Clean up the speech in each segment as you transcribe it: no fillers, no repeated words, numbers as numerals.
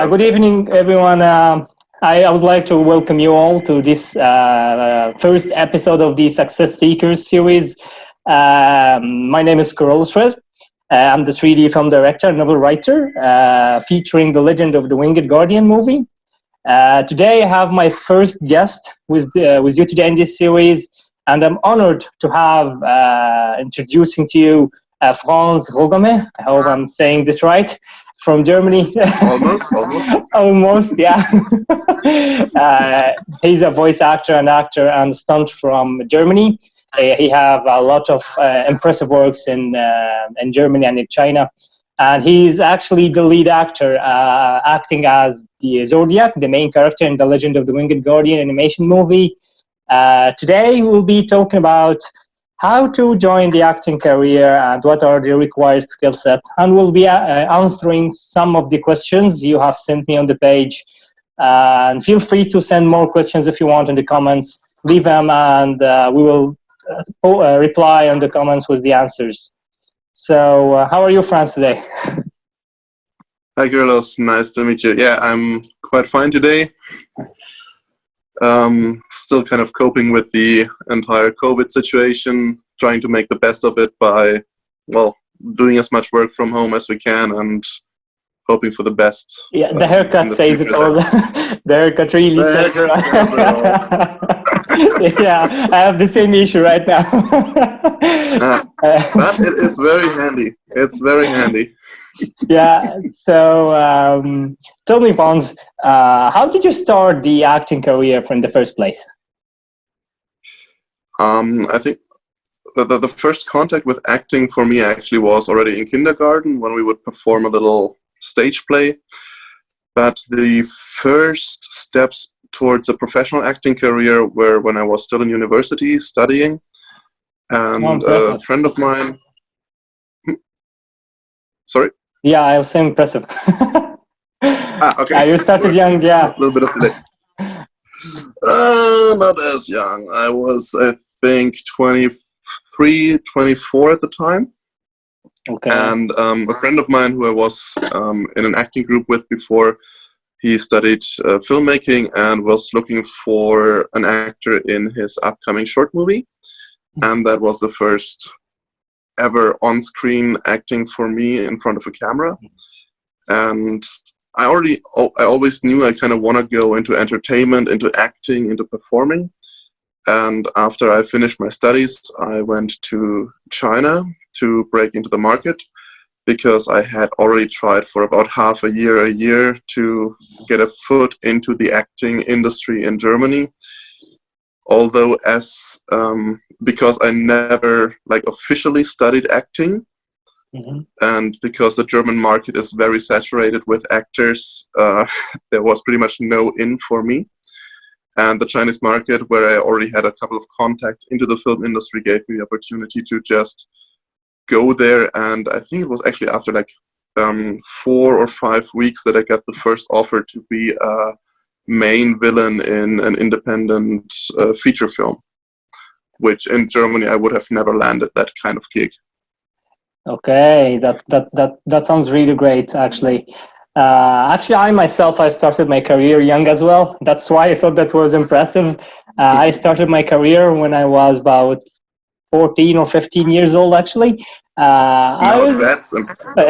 Good evening, everyone. I would like to welcome you all to this first episode of the Success Seekers series. My name is Carlos Rez. I'm the 3D film director, novel writer, featuring the Legend of the Winged Guardian movie. Today, I have my first guest with you today in this series, and I'm honored to have introducing to you Franz Rügamer. I hope I'm saying this right. From Germany. Almost, yeah. He's a voice actor and stunt from Germany. He have a lot of impressive works in Germany and in China. And he's actually the lead actor, acting as the Zodiac, the main character in the Legend of the Winged Guardian animation movie. Today, we'll be talking about how to join the acting career and what are the required skill sets. And we'll be answering some of the questions you have sent me on the page. And feel free to send more questions if you want in the comments. Leave them and we will reply on the comments with the answers. So how are you, Franz, today? Hi, Carlos. Nice to meet you. Yeah, I'm quite fine today. Still kind of coping with the entire COVID situation, trying to make the best of it by, well, doing as much work from home as we can and hoping for the best. Yeah, the haircut says it all. The haircut really says it all. Yeah, I have the same issue right now. But it is very handy. It's very handy. Yeah, so tell me, Franz, how did you start the acting career in the first place? I think the first contact with acting for me actually was already in kindergarten when we would perform a little stage play. But the first steps towards a professional acting career were when I was still in university studying. And a friend of mine... Sorry? Yeah, I was saying impressive. Okay. You started young, yeah. A little bit of delay. Not as young. I was, I think, 23, 24 at the time. Okay. And a friend of mine who I was in an acting group with before, he studied filmmaking and was looking for an actor in his upcoming short movie. And that was the first ever on-screen acting for me in front of a camera. And I always knew I kind of want to go into entertainment, into acting, into performing. And after I finished my studies, I went to China to break into the market because I had already tried for about half a year to get a foot into the acting industry in Germany. Although because I never officially studied acting, and because the German market is very saturated with actors, there was pretty much no in for me. And the Chinese market, where I already had a couple of contacts into the film industry, gave me the opportunity to just go there. And I think it was actually after 4 or 5 weeks that I got the first offer to be a main villain in an independent feature film, which in Germany I would have never landed that kind of gig. Okay, that sounds really great, actually. Actually, I started my career young as well. That's why I thought that was impressive. I started my career when I was about 14 or 15 years old, actually. That's impressive.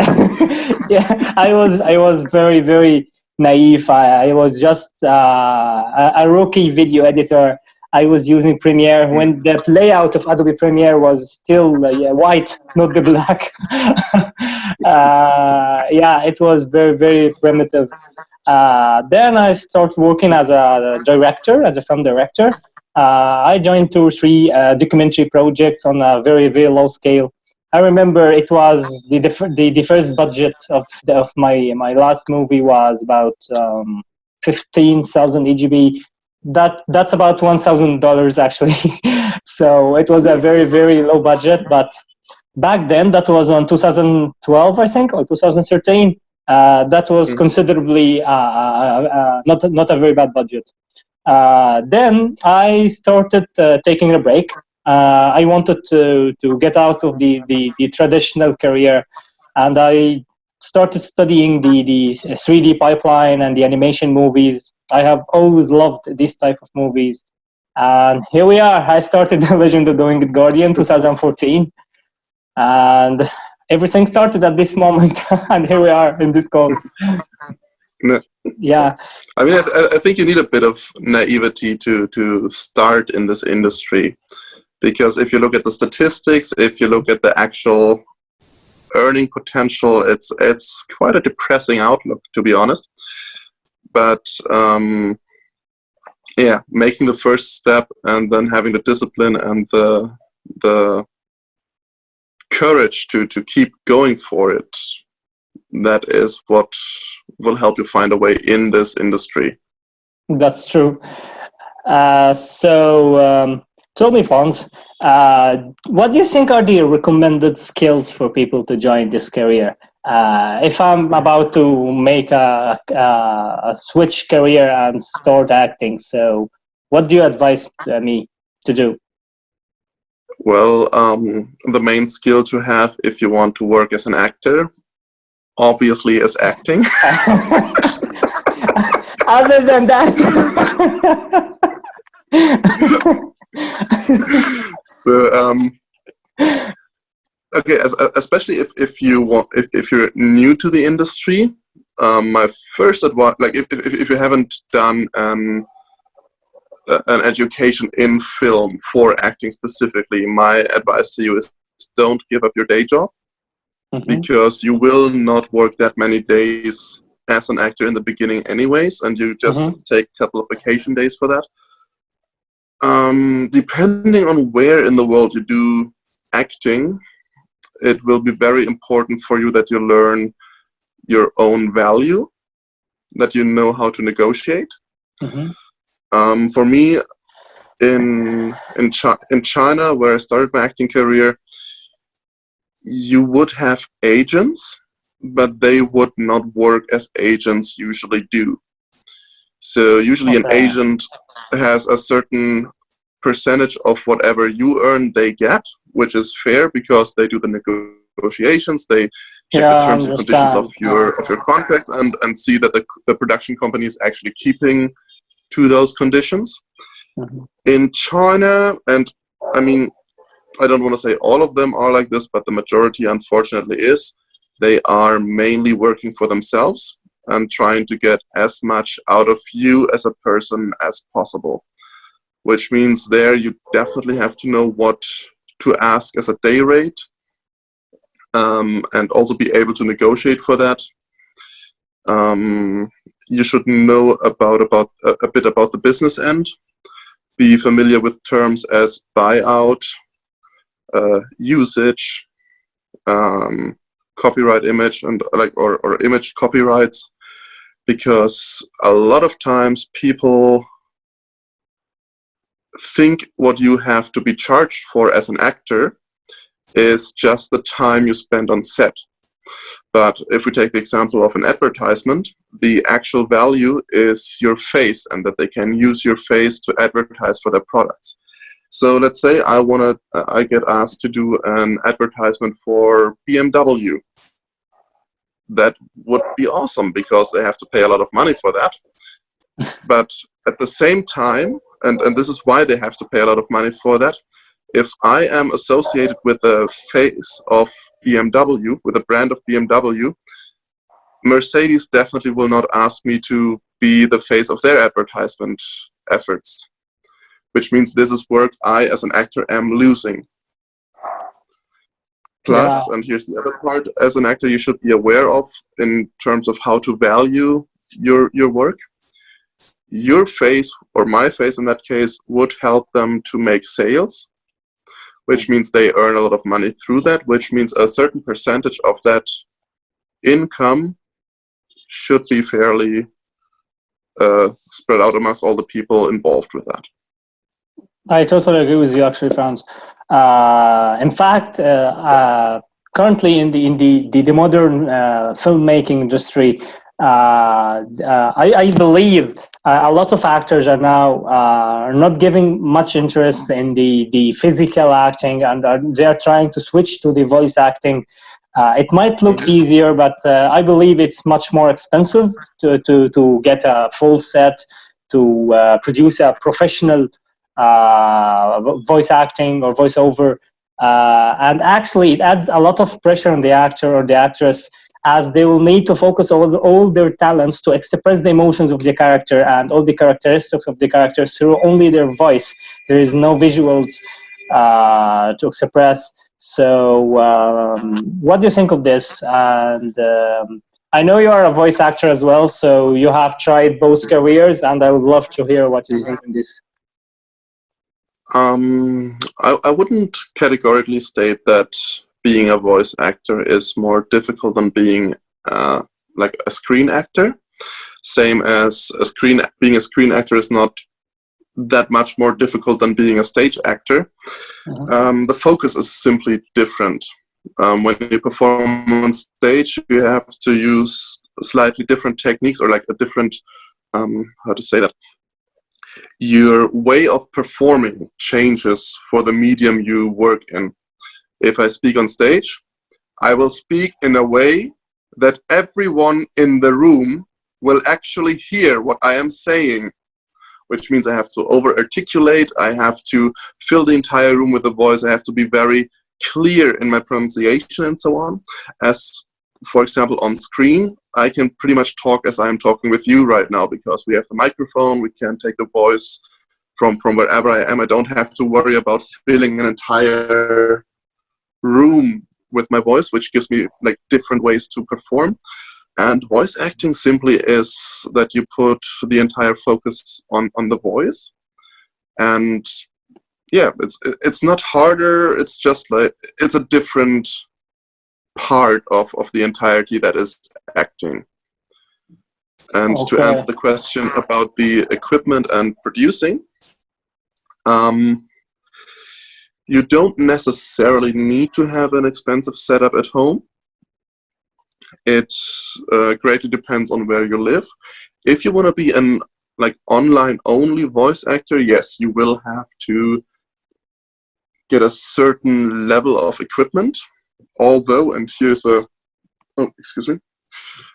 Yeah, I was very, very naive. I was just a rookie video editor. I was using Premiere when the layout of Adobe Premiere was still white, not the black. Yeah, it was very, very primitive. Then I started working as a director, as a film director. I joined 2 or 3 documentary projects on a very, very low scale. I remember it was the first budget of my last movie was about 15,000 EGB. That's about $1,000 actually. So it was a very, very low budget. But back then, that was on 2012, I think, or 2013. That was considerably not a very bad budget. Then I started taking a break. I wanted to get out of the traditional career, and I started studying the 3D pipeline and the animation movies. I have always loved this type of movies. And here we are. I started The Legend of the Winged Guardian 2014. And everything started at this moment. And here we are in this call. No. Yeah. I mean, I think you need a bit of naivety to start in this industry. Because if you look at the statistics, if you look at the actual earning potential, it's quite a depressing outlook, to be honest. But yeah, making the first step and then having the discipline and the courage to keep going for it, that is what will help you find a way in this industry. That's true. Tell me, Franz, what do you think are the recommended skills for people to join this career? If I'm about to make a switch career and start acting, so what do you advise me to do? Well, the main skill to have if you want to work as an actor, obviously, is acting. Other than that. So, okay, especially if you're new to the industry, my first advice, like if you haven't done an education in film for acting specifically, my advice to you is don't give up your day job, because you will not work that many days as an actor in the beginning anyways, and you just take a couple of vacation days for that. Depending on where in the world you do acting, it will be very important for you that you learn your own value, that you know how to negotiate. For me, in China, where I started my acting career, you would have agents, but they would not work as agents usually do. So usually an agent has a certain percentage of whatever you earn they get, which is fair because they do the negotiations, they check the terms and conditions of your contract and see that the production company is actually keeping to those conditions. In China, and I mean, I don't want to say all of them are like this, but the majority unfortunately is, they are mainly working for themselves and trying to get as much out of you as a person as possible. Which means there you definitely have to know what to ask as a day rate, and also be able to negotiate for that. You should know a bit about the business end. Be familiar with terms as buyout, usage, copyright image, and or image copyrights, because a lot of times people think what you have to be charged for as an actor is just the time you spend on set. But if we take the example of an advertisement, the actual value is your face, and that they can use your face to advertise for their products. So let's say I get asked to do an advertisement for BMW. That would be awesome because they have to pay a lot of money for that. But at the same time, and this is why they have to pay a lot of money for that, if I am associated with the face of BMW, with the brand of BMW, Mercedes definitely will not ask me to be the face of their advertisement efforts, which means this is work I, as an actor, am losing. Plus, and here's the other part, as an actor you should be aware of in terms of how to value your work. Your face, or my face in that case, would help them to make sales, which means they earn a lot of money through that, which means a certain percentage of that income should be fairly spread out amongst all the people involved with that. I totally agree with you, actually, Franz. In fact, currently in the modern filmmaking industry, I believe a lot of actors are now not giving much interest in the physical acting, and they are trying to switch to the voice acting. It might look easier, but I believe it's much more expensive to get a full set, to produce a professional voice acting or voiceover. And actually, it adds a lot of pressure on the actor or the actress, as they will need to focus all their talents to express the emotions of the character and all the characteristics of the character through only their voice. There is no visuals to express. So what do you think of this? And I know you are a voice actor as well, so you have tried both careers, and I would love to hear what you think on this. I wouldn't categorically state that being a voice actor is more difficult than being like a screen actor. Same as being a screen actor is not that much more difficult than being a stage actor. The focus is simply different. When you perform on stage, you have to use slightly different techniques, or like a different, how to say that? Your way of performing changes for the medium you work in. If I speak on stage, I will speak in a way that everyone in the room will actually hear what I am saying, which means I have to over-articulate, I have to fill the entire room with the voice, I have to be very clear in my pronunciation and so on. As, for example, on screen, I can pretty much talk as I'm talking with you right now, because we have the microphone, we can take the voice from wherever I am. I don't have to worry about filling an entire room with my voice, which gives me like different ways to perform. And voice acting simply is that you put the entire focus on the voice. And yeah, it's not harder, it's just like, it's a different part of the entirety that is acting. And to answer the question about the equipment and producing, you don't necessarily need to have an expensive setup at home. It greatly depends on where you live. If you want to be an like online only voice actor, yes, you will have to get a certain level of equipment. Although, and here's a, excuse me,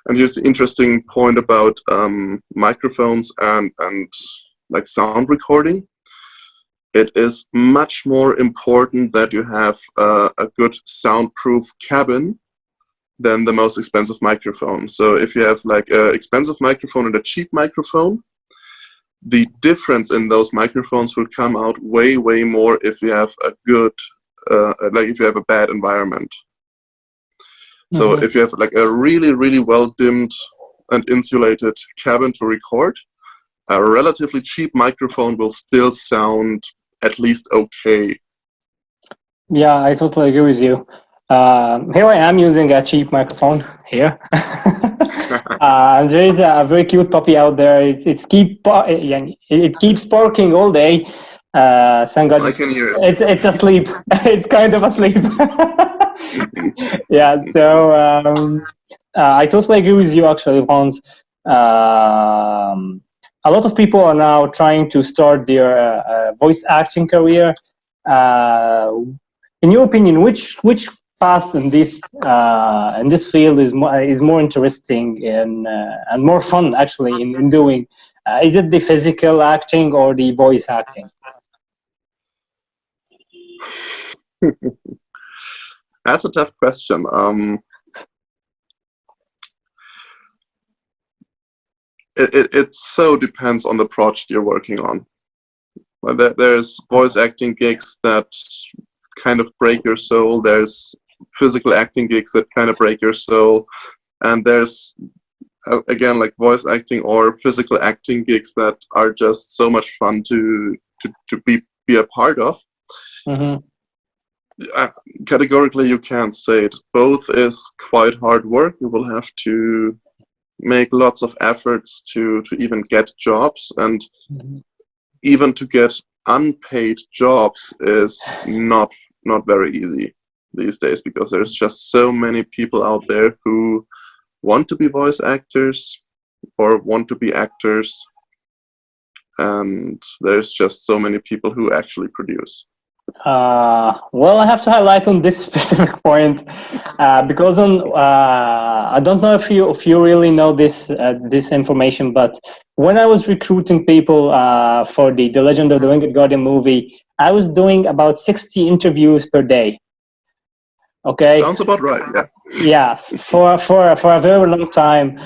and here's the interesting point about microphones and like sound recording. It is much more important that you have a good soundproof cabin than the most expensive microphone. So if you have like an expensive microphone and a cheap microphone, the difference in those microphones will come out way, way more if you have a good, like if you have a bad environment. So if you have like a really, really well dimmed and insulated cabin to record, a relatively cheap microphone will still sound at least okay. Yeah, I totally agree with you. Here I am using a cheap microphone here. There is a very cute puppy out there. It keeps barking all day. Thank God I can hear it. It's asleep. It's kind of asleep. Yeah, so I totally agree with you, actually, Franz. A lot of people are now trying to start their voice acting career. In your opinion, which path in this field is more interesting and more fun, actually, in doing? Is it the physical acting or the voice acting? That's a tough question. It so depends on the project you're working on. There's voice acting gigs that kind of break your soul. There's physical acting gigs that kind of break your soul. And there's, again, like voice acting or physical acting gigs that are just so much fun to be a part of. Categorically, you can't say it. Both is quite hard work. You will have to make lots of efforts to even get jobs, and even to get unpaid jobs is not very easy these days, because there's just so many people out there who want to be voice actors or want to be actors, and there's just so many people who actually produce. Well, I have to highlight on this specific point because I don't know if you really know this information, but when I was recruiting people for the Legend of the Winged Guardian movie, I was doing about 60 interviews per day. Okay. Sounds about right. Yeah. Yeah, for a very long time,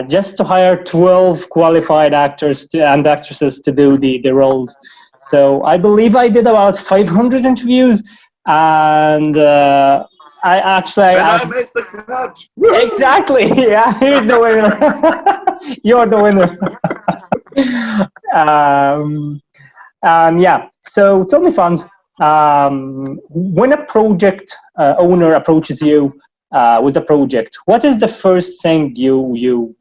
just to hire 12 qualified actors and actresses to do the roles. So I believe I did about 500 interviews, and I made the cut. Woo! Exactly. Yeah, he's the winner. You're the winner. Yeah. So tell me, Franz, when a project owner approaches you with a project, what is the first thing you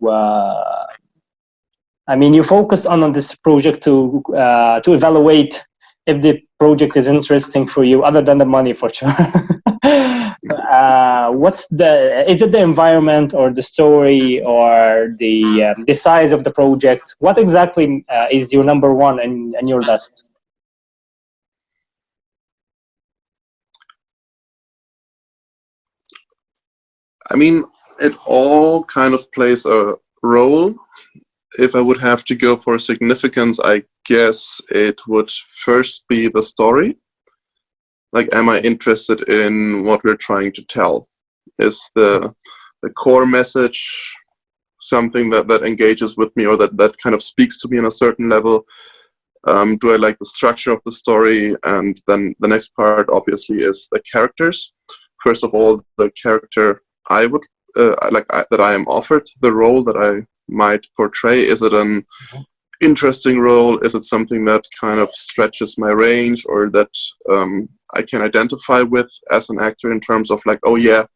focus on this project to evaluate if the project is interesting for you, other than the money, for sure? Is it the environment or the story or the size of the project? What exactly is your number one and your list? I mean, it all kind of plays a role. If I would have to go for significance, I guess it would first be the story. Like, am I interested in what we're trying to tell? Is the core message something that engages with me, or that kind of speaks to me on a certain level? Do I like the structure of the story? And then the next part, obviously, is the characters. First of all, the character I would that I am offered, the role that I might portray. Is it an interesting role? Is it something that kind of stretches my range, or that I can identify with as an actor in terms of like, oh yeah,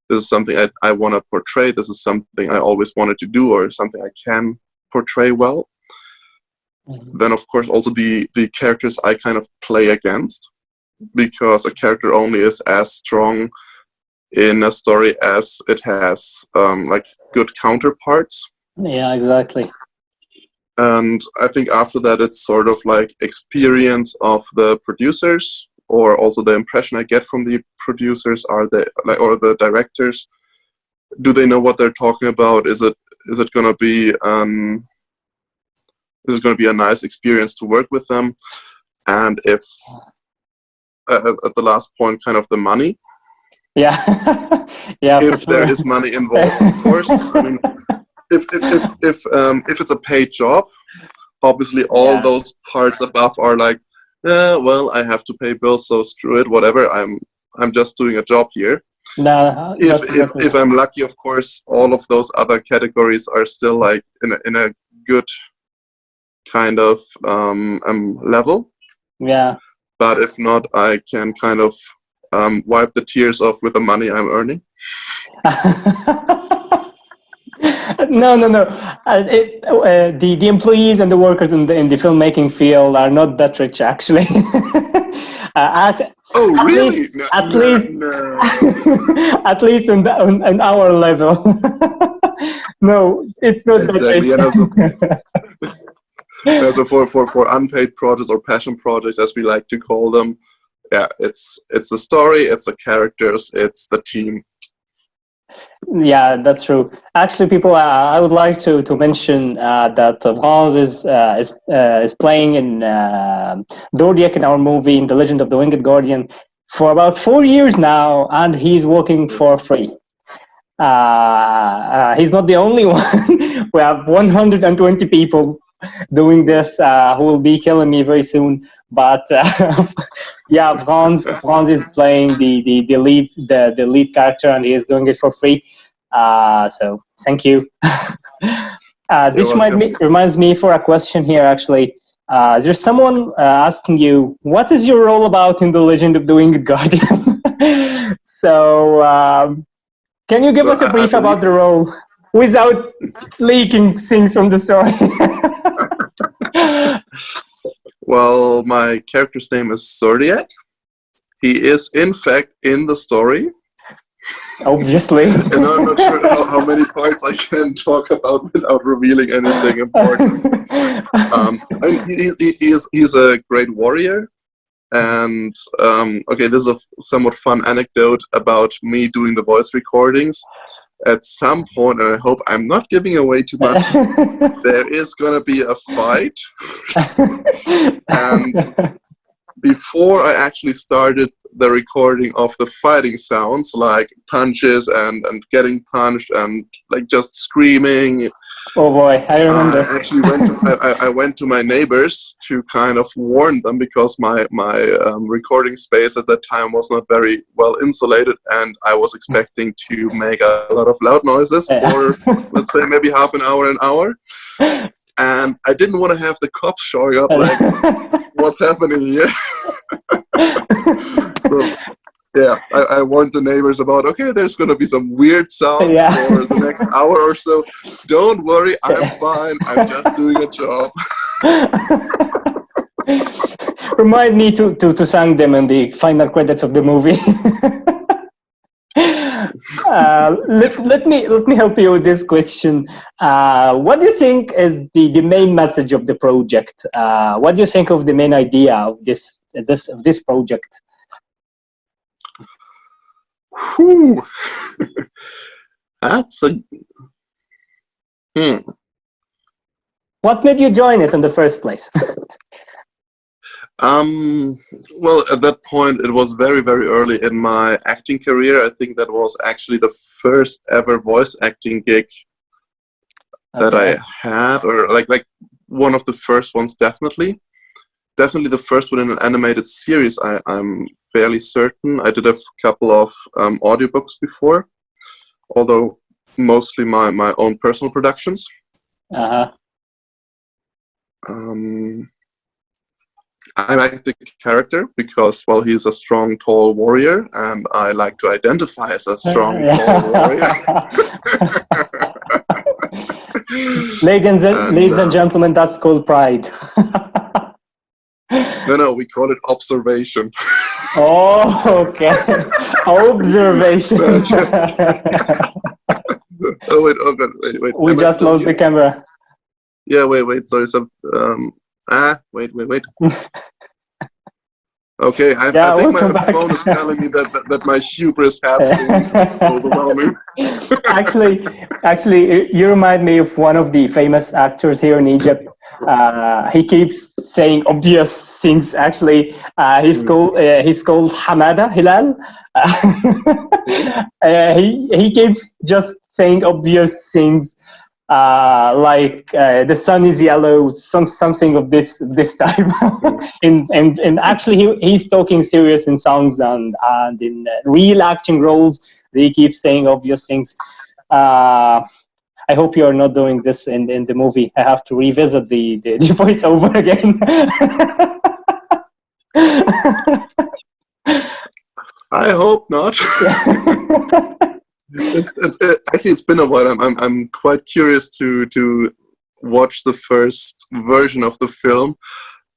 this is something I want to portray. This is something I always wanted to do, or something I can portray well. Then, of course, also the characters I kind of play against, because a character only is as strong in a story as it has like good counterparts. Yeah, exactly. And I think after that, it's sort of like experience of the producers, or also the impression I get from the producers. Are they like, or the directors? Do they know what they're talking about? Is it going to be a nice experience to work with them? And if at the last point, kind of the money. Yeah. Yeah. If there is money involved, of course. I mean, if it's a paid job, obviously all those parts above are like, well, I have to pay bills, so screw it, whatever. I'm just doing a job here. No. If I'm lucky, of course, all of those other categories are still like in a good kind of level. Yeah. But if not, I can kind of wipe the tears off with the money I'm earning. No. The employees and the workers in the filmmaking field are not that rich, actually. Really? At least on our level. No, it's not exactly. that rich. So for unpaid projects, or passion projects, as we like to call them, yeah, it's the story, it's the characters, it's the team. Yeah, that's true. Actually, people, I would like to mention that Franz is playing in Dordiak in our movie, in The Legend of the Winged Guardian, for about 4 years now, and he's working for free. He's not the only one. We have 120 people doing this who will be killing me very soon. But yeah, Franz is playing the lead character, and he is doing it for free. So thank you. This reminds me for a question here, actually. Is there someone asking you, what is your role about in The Legend of the Winged Guardian? So can you give us a brief about the role without leaking things from the story? Well, my character's name is Zodiac. He is, in fact, in the story. Obviously. And I'm not sure how many parts I can talk about without revealing anything important. He's a great warrior. And okay, this is a somewhat fun anecdote about me doing the voice recordings. At some point, and I hope I'm not giving away too much, there is gonna be a fight. And before I actually started the recording of the fighting sounds, like punches and getting punched and like just screaming. Oh boy, I remember. I actually I went to my neighbors to kind of warn them, because my recording space at that time was not very well insulated, and I was expecting to make a lot of loud noises for, let's say, maybe half an hour. And I didn't want to have the cops showing up like, what's happening here? So yeah, I warned the neighbors about, okay, there's going to be some weird sounds for the next hour or so. Don't worry, I'm fine. I'm just doing a job. Remind me to thank them in the final credits of the movie. Let me help you with this question. What do you think is the main message of the project? What do you think of the main idea of this project? Whew. That's a What made you join it in the first place? Well, at that point, it was very, very early in my acting career. I think that was actually the first ever voice acting gig that I had, or like one of the first ones, definitely the first one in an animated series. I'm fairly certain. I did a couple of audiobooks before, although mostly my own personal productions. I like the character because, well, he's a strong, tall warrior, and I like to identify as a strong, tall warrior. Ladies and gentlemen, that's called pride. No, we call it observation. Oh, okay. Observation. Oh, wait. We just lost the camera. Yeah, wait. Sorry. Wait. Okay, I think my phone is telling me that my hubris has been overwhelming. Actually, you remind me of one of the famous actors here in Egypt. He keeps saying obvious things. Actually, he's called Hamada Hilal. He keeps just saying obvious things. Like the sun is yellow, something of this type. and actually he's talking serious in songs and in real acting roles. He keeps saying obvious things. I hope you are not doing this in the movie. I have to revisit the voice over again. I hope not. It's been a while. I'm quite curious to watch the first version of the film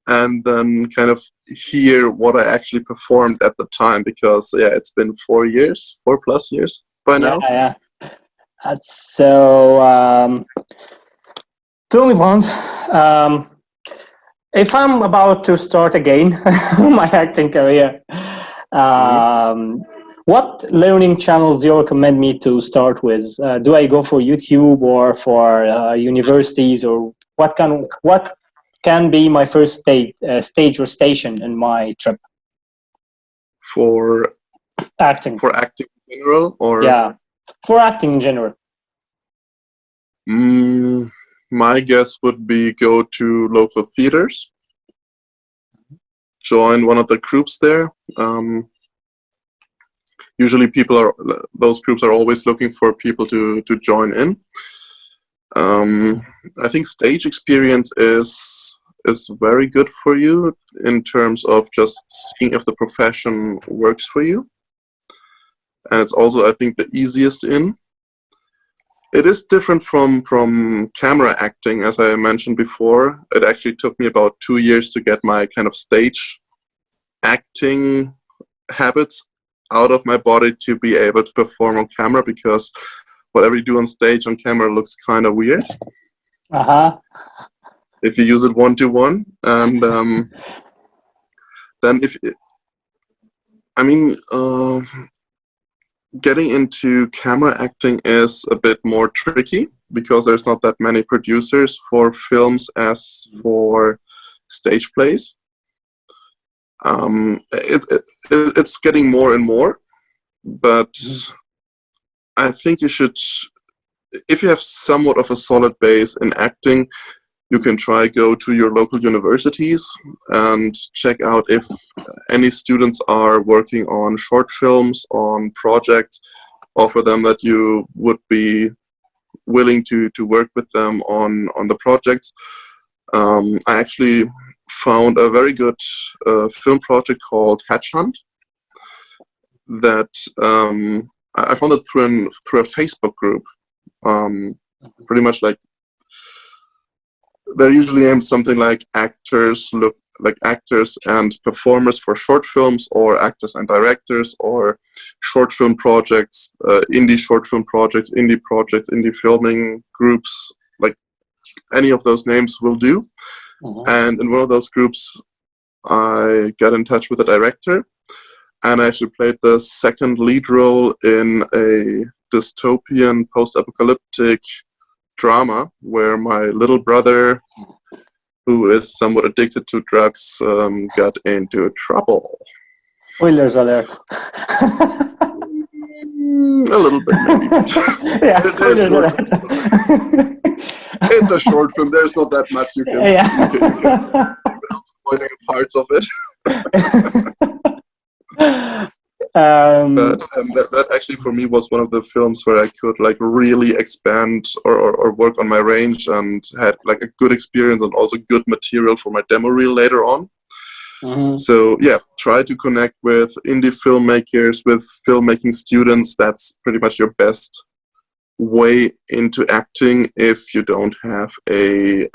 and then kind of hear what I actually performed at the time, because it's been 4 plus years by now. Yeah. So tell me, Franz, if I'm about to start again my acting career, what learning channels do you recommend me to start with? Do I go for YouTube or for universities, or what can be my first stage or station in my trip? For acting. For acting in general, or for acting in general. My guess would be go to local theaters, join one of the groups there. Usually those groups are always looking for people to join in. I think stage experience is very good for you in terms of just seeing if the profession works for you. And it's also, I think, the easiest in. It is different from camera acting, as I mentioned before. It actually took me about 2 years to get my kind of stage acting habits out of my body to be able to perform on camera, because whatever you do on stage on camera looks kind of weird. If you use it 1-to-1, and then getting into camera acting is a bit more tricky because there's not that many producers for films as for stage plays. It's getting more and more, but I think you should, if you have somewhat of a solid base in acting, you can try go to your local universities and check out if any students are working on short films, on projects, offer them that you would be willing to work with them on the projects. I actually found a very good film project called Hatch Hunt that I found it through a Facebook group. Pretty much like they're usually named something like actors and performers for short films, or actors and directors, or short film projects, indie short film projects, indie filming groups, like any of those names will do. And in one of those groups I got in touch with the director, and I actually played the second lead role in a dystopian post-apocalyptic drama where my little brother, who is somewhat addicted to drugs, got into trouble. Spoilers alert. A little bit, maybe. Yeah, spoilers alert. It's a short film. There's not that much you can without spoiling parts of it. But that actually for me was one of the films where I could like really expand or work on my range, and had like a good experience and also good material for my demo reel later on. So yeah, try to connect with indie filmmakers, with filmmaking students. That's pretty much your best way into acting if you don't have a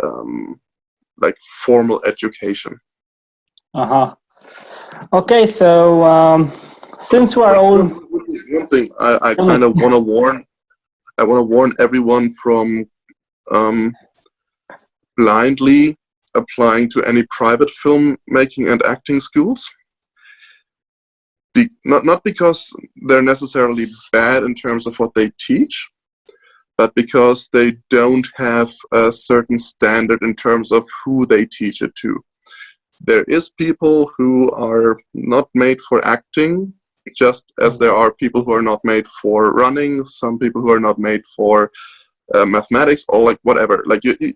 like formal education. Okay, so since we're all one thing I kind of want to warn everyone from blindly applying to any private filmmaking and acting schools. Not because they're necessarily bad in terms of what they teach, but because they don't have a certain standard in terms of who they teach it to. There is people who are not made for acting, just as there are people who are not made for running, some people who are not made for mathematics, or like whatever. Like you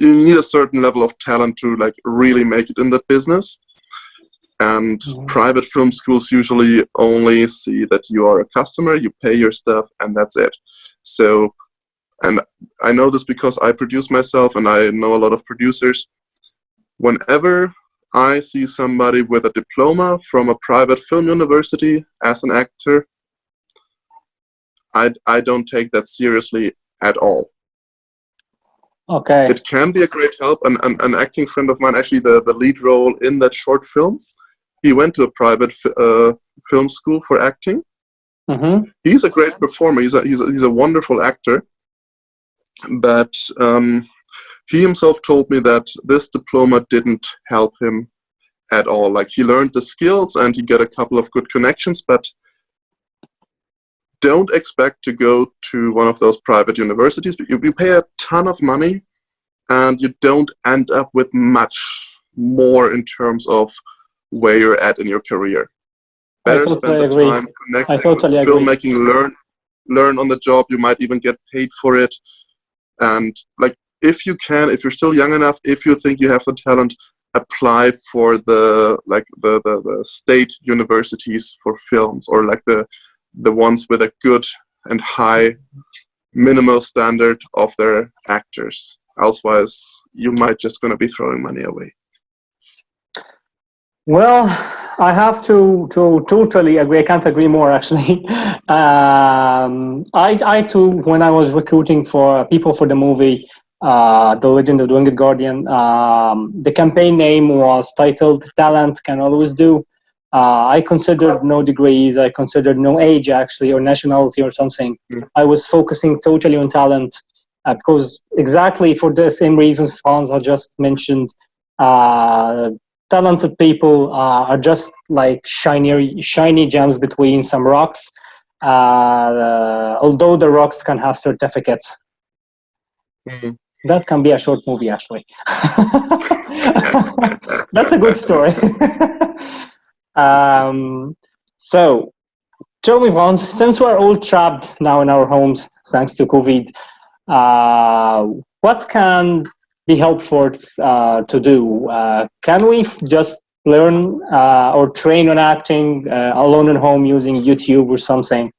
need a certain level of talent to like really make it in that business. And private film schools usually only see that you are a customer, you pay your stuff, and that's it. So, and I know this because I produce myself and I know a lot of producers. Whenever I see somebody with a diploma from a private film university as an actor, I don't take that seriously at all. Okay. It can be a great help. An acting friend of mine, actually the lead role in that short film, he went to a private film school for acting. He's a great performer. He's a wonderful actor. But he himself told me that this diploma didn't help him at all. Like, he learned the skills and he got a couple of good connections, but don't expect to go to one of those private universities. You pay a ton of money and you don't end up with much more in terms of where you're at in your career. Better spend the time connecting with filmmaking, learn on the job. You might even get paid for it. And like, if you can, if you're still young enough, if you think you have the talent, apply for the state universities for films, or like the ones with a good and high minimal standard of their actors. Otherwise, you might just going to be throwing money away. Well, I have to totally agree. I can't agree more, actually. I too, when I was recruiting for people for the movie, The Legend of the Winged Guardian, the campaign name was titled "Talent Can Always Do." I considered no degrees, I considered no age, actually, or nationality or something. I was focusing totally on talent, because exactly for the same reasons Franz had just mentioned. talented people are just like shiny gems between some rocks, although the rocks can have certificates. Mhm. That can be a short movie, actually. That's a good story. So, tell me, Franz, since we're all trapped now in our homes thanks to COVID, what can be helpful to do? Can we just learn or train on acting alone at home using YouTube or something?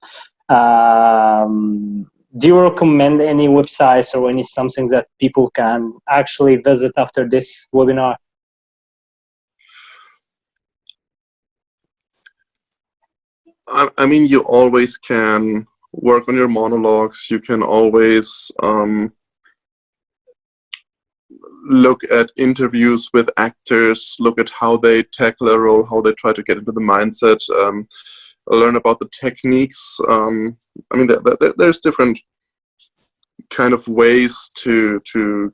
Do you recommend any websites or any something that people can actually visit after this webinar? I mean, you always can work on your monologues. You can always look at interviews with actors, look at how they tackle a role, how they try to get into the mindset, learn about the techniques. I mean, there's different kind of ways to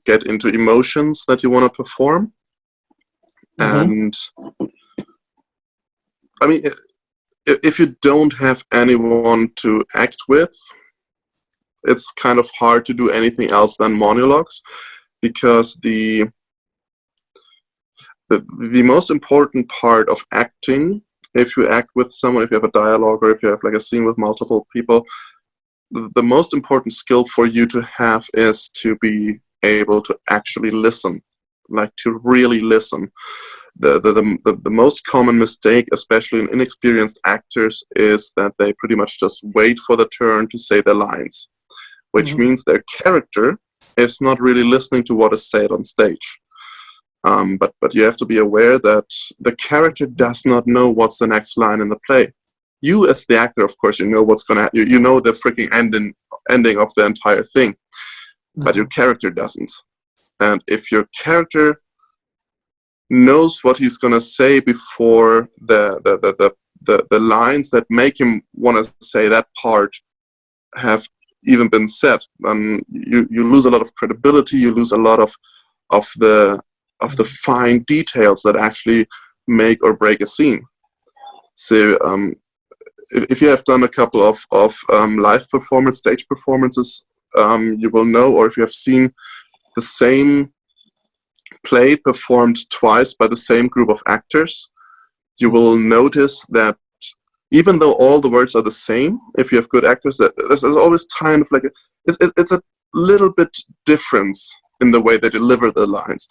get into emotions that you want to perform. And I mean, if you don't have anyone to act with, it's kind of hard to do anything else than monologues, because the most important part of acting, if you act with someone, if you have a dialogue, or if you have like a scene with multiple people, the most important skill for you to have is to be able to actually listen, like to really listen. The most common mistake, especially in inexperienced actors, is that they pretty much just wait for the turn to say their lines, which means their character is not really listening to what is said on stage. But you have to be aware that the character does not know what's the next line in the play. You, as the actor, of course, you know what's gonna. You know the freaking ending of the entire thing, but your character doesn't. And if your character knows what he's gonna say before the lines that make him want to say that part have even been said, then you lose a lot of credibility. You lose a lot of the fine details that actually make or break a scene. So if you have done a couple of live performance, stage performances, you will know, or if you have seen the same play performed twice by the same group of actors, you will notice that even though all the words are the same, if you have good actors, that there's always kind of like it's a little bit difference in the way they deliver the lines.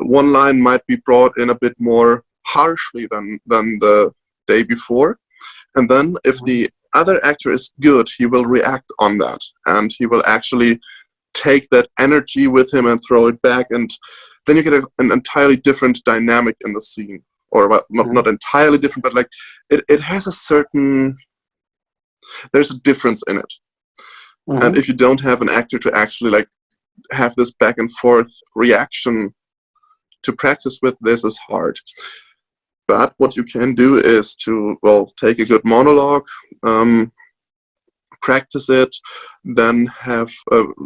One line might be brought in a bit more harshly than the day before, and then if the other actor is good, he will react on that, and he will actually take that energy with him and throw it back, and then you get an entirely different dynamic in the scene. Or well, not entirely different, but like it has a certain, there's a difference in it. And if you don't have an actor to actually like have this back and forth reaction to practice with, this is hard. But what you can do is to, well, take a good monologue, practice it, then have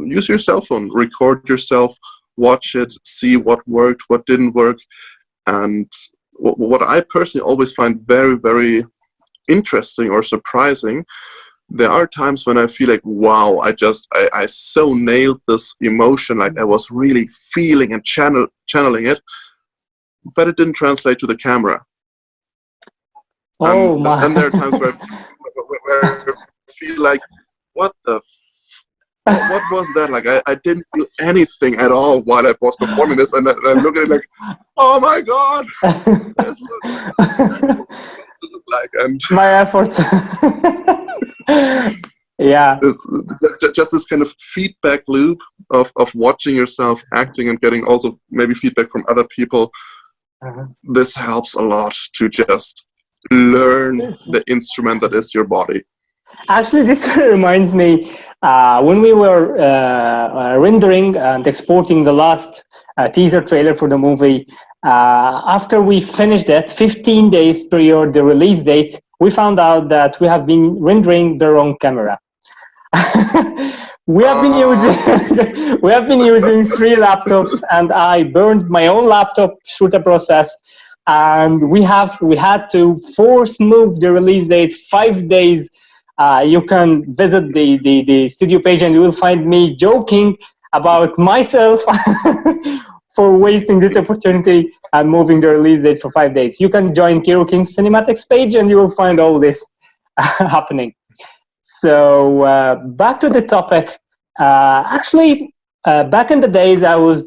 use your cell phone, record yourself, watch it, see what worked, what didn't work. And what I personally always find very, very interesting or surprising, there are times when I feel like, wow, I so nailed this emotion, like I was really feeling and channeling it, but it didn't translate to the camera. Oh my! And there are times where I feel like, what was that? Like I didn't feel anything at all while I was performing this, and I look at it like, oh my god, that's what it's supposed to look like. And my efforts. Yeah. Just this kind of feedback loop of watching yourself acting and getting also maybe feedback from other people. This helps a lot to just learn the instrument that is your body. Actually, this reminds me when we were rendering and exporting the last teaser trailer for the movie. After we finished it, 15 days prior the release date, we found out that we have been rendering the wrong camera. we have been using 3 laptops, and I burned my own laptop through the process. and we had to force move the release date 5 days. You can visit the studio page and you will find me joking about myself for wasting this opportunity and moving the release date for 5 days. You can join Kiro King's cinematics page and you will find all this happening. So back to the topic. Actually, back in the days, I was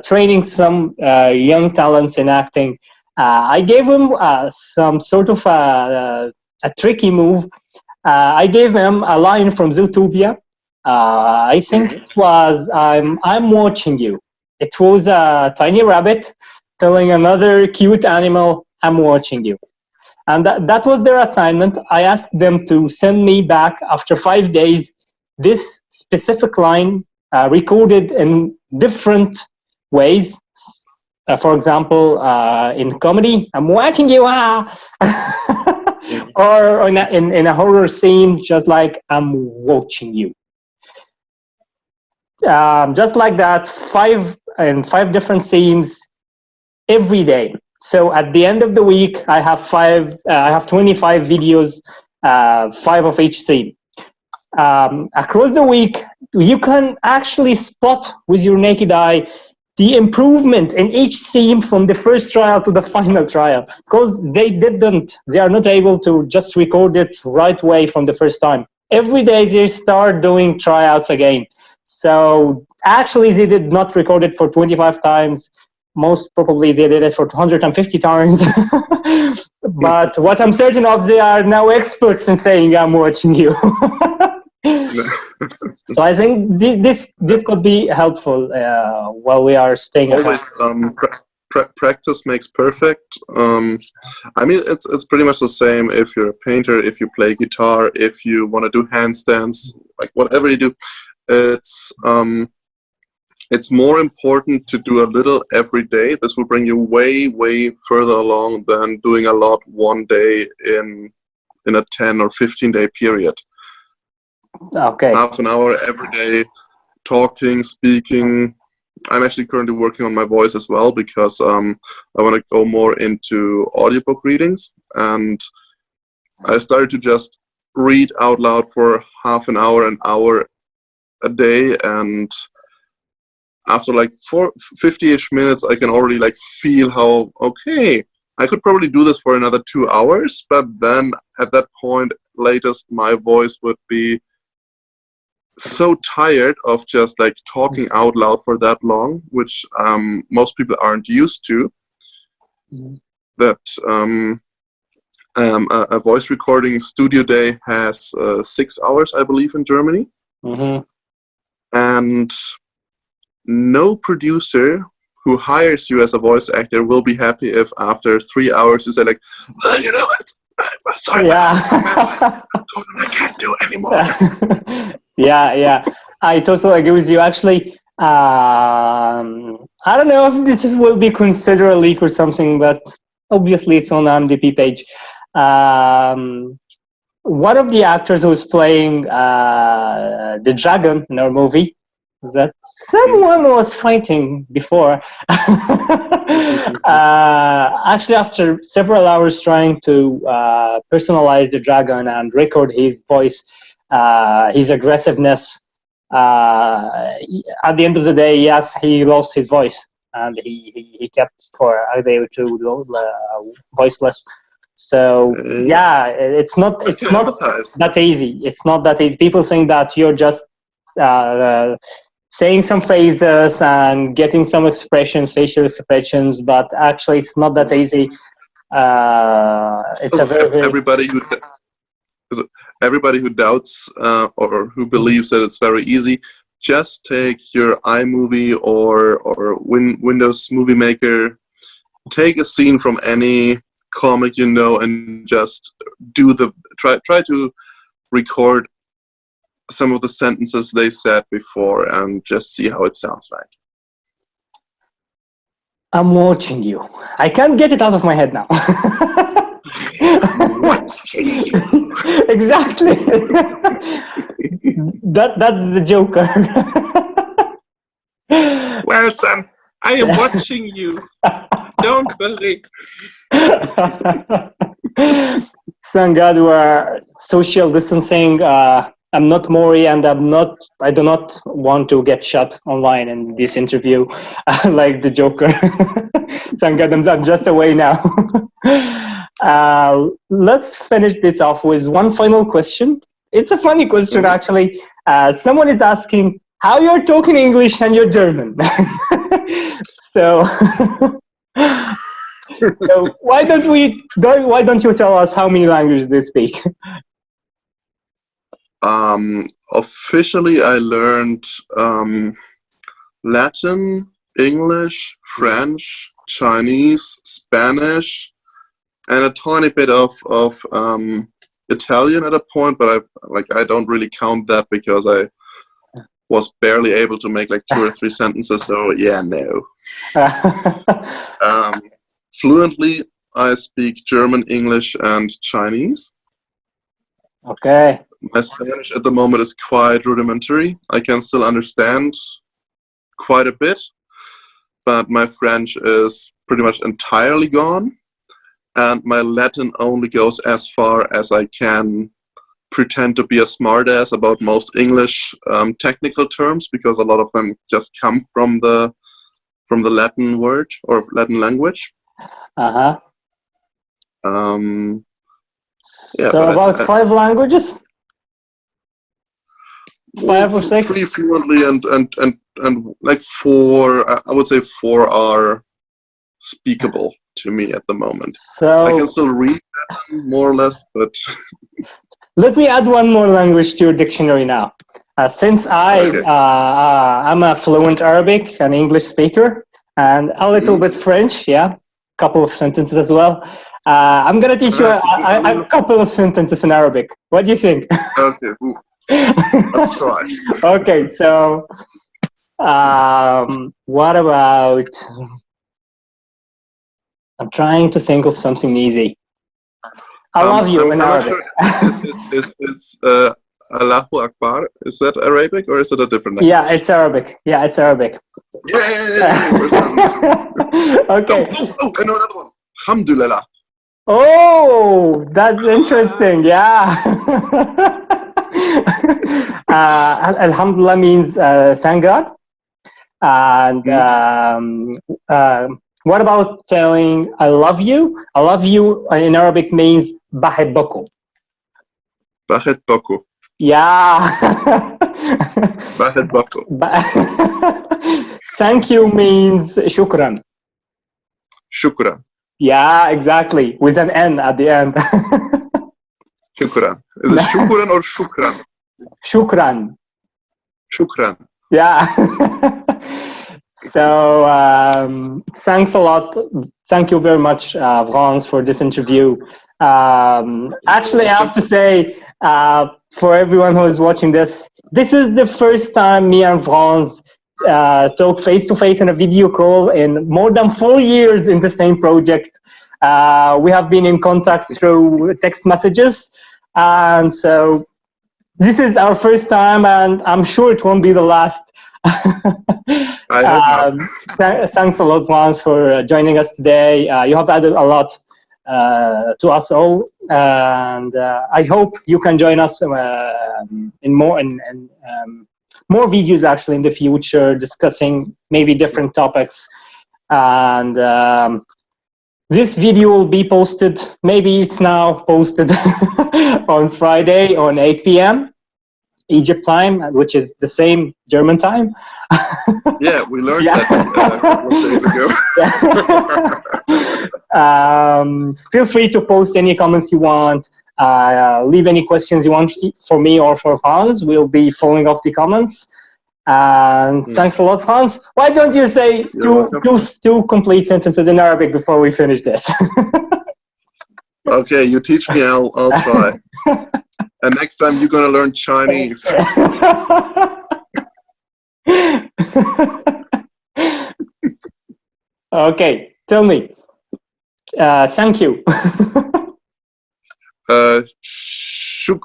training some young talents in acting. I gave them some sort of a tricky move. I gave him a line from Zootopia. I think it was, I'm watching you. It was a tiny rabbit telling another cute animal, I'm watching you. And that was their assignment. I asked them to send me back after 5 days this specific line recorded in different ways. For example, in comedy, I'm watching you. Or in a horror scene, just like I'm watching you. Just like that, 5 different scenes every day. So at the end of the week, I have 25 videos, 5 of each scene. Across the week, you can actually spot with your naked eye the improvement in each scene from the first trial to the final trial, because they are not able to just record it right away from the first time. Every day they start doing tryouts again. So actually they did not record it for 25 times. Most probably they did it for 250 times. But what I'm certain of, they are now experts in saying, I'm watching you. So I think this could be helpful while we are staying always practice makes perfect. I mean, it's pretty much the same if you're a painter, if you play guitar, if you want to do handstands, like whatever you do. It's more important to do a little every day. This will bring you way further along than doing a lot one day in a 10 or 15 day period. Okay. Half an hour every day, talking, speaking. I'm actually currently working on my voice as well because I want to go more into audiobook readings, and I started to just read out loud for half an hour a day, and after like 50-ish minutes, I can already like feel how, okay, I could probably do this for another 2 hours, but then at that point, latest, my voice would be so tired of just like talking out loud for that long, which most people aren't used to. That a voice recording studio day has 6 hours, I believe, in Germany. And no producer who hires you as a voice actor will be happy if after 3 hours you say like, well, you know what? Sorry, I can't do it anymore. Yeah, I totally agree with you. Actually, I don't know if this will be considered a leak or something, but obviously it's on the IMDb page. One of the actors who's playing the dragon in our movie, that someone was fighting before. Actually, after several hours trying to personalize the dragon and record his voice, his aggressiveness, at the end of the day, yes, he lost his voice, and he kept for a day or two voiceless. So yeah, it's not that easy. It's not that easy. People think that you're just saying some phrases and getting some expressions, facial expressions, but actually it's not that easy. It's everybody who doubts or who believes that it's very easy, just take your iMovie or Windows Movie Maker, take a scene from any comic you know, and just try to record some of the sentences they said before and just see how it sounds like. I'm watching you. I can't get it out of my head now. I'm watching you. Exactly. That's the Joker. Well, son, I am watching you. Don't worry. Thank God we're social distancing. I'm not Maury, and I do not want to get shot online in this interview, like the Joker. Thank God I'm just away now. Let's finish this off with one final question. It's a funny question, actually. Someone is asking how you're talking English and you're German. So, so why don't you tell us how many languages do you speak? Officially, I learned Latin, English, French, Chinese, Spanish, and a tiny bit of Italian at a point, but I don't really count that because I was barely able to make like 2 or 3 sentences. So yeah, no. Fluently, I speak German, English, and Chinese. Okay. My Spanish at the moment is quite rudimentary. I can still understand quite a bit, but my French is pretty much entirely gone. And my Latin only goes as far as I can pretend to be a smartass about most English technical terms, because a lot of them just come from the Latin word or Latin language. Uh-huh. Yeah, so about 5 languages? 5 or 6? 3 fluently and like 4, I would say 4 are speakable to me at the moment. So I can still read Latin more or less, but let me add one more language to your dictionary now. Since I'm a fluent Arabic and English speaker, and a little bit French, yeah, couple of sentences as well. I'm gonna teach you a couple of sentences in Arabic. What do you think? Okay, let's try. Okay, so what about? I'm trying to think of something easy. I love you in Arabic. Is Allahu Akbar, is that Arabic or is it a different language? Yeah, it's Arabic. Yeah. Yeah. Okay. Oh, I know another one. Alhamdulillah. Oh, that's interesting. Yeah. Alhamdulillah means thank God. And what about saying I love you? I love you in Arabic means بحبكوا. بحبكوا. Yeah. بحبكوا. Thank you means شكرا. شكرا. Yeah, exactly. With an N at the end. شكرا. Is it شكرا or شكرا? شكرا. شكرا. Yeah. So thanks a lot. Thank you very much, Franz, for this interview. Actually, I have to say, for everyone who is watching this, this is the first time me and Franz talk face-to-face in a video call in more than 4 years in the same project. We have been in contact through text messages, and so this is our first time, and I'm sure it won't be the last. Thanks a lot, Franz, for joining us today. You have added a lot to us all, and I hope you can join us in more videos actually in the future, discussing maybe different topics. And this video will be posted, maybe it's now posted on Friday on 8 p.m. Egypt time, which is the same German time. Yeah, we learned that a couple of days ago. Feel free to post any comments you want, leave any questions you want for me or for Franz. We'll be following up the comments. And thanks a lot, Franz. Why don't you say two complete sentences in Arabic before we finish this? Okay, you teach me, I'll try. And next time you're gonna learn Chinese. Okay, tell me. Thank you.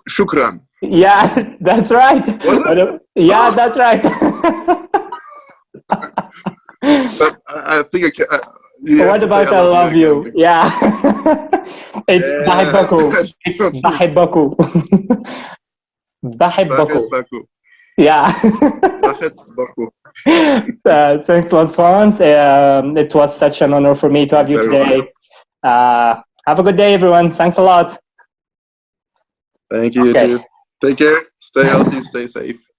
Shukran. Yeah, that's right. Yeah, that's right. But I think What about I love you? Yeah. It's بحبكوا. It's بحبكوا. بحبكوا. Yeah. Thanks a lot, Franz. It was such an honor for me to have you today. Have a good day, everyone. Thanks a lot. Thank you, too. Take care. Stay healthy. Stay safe.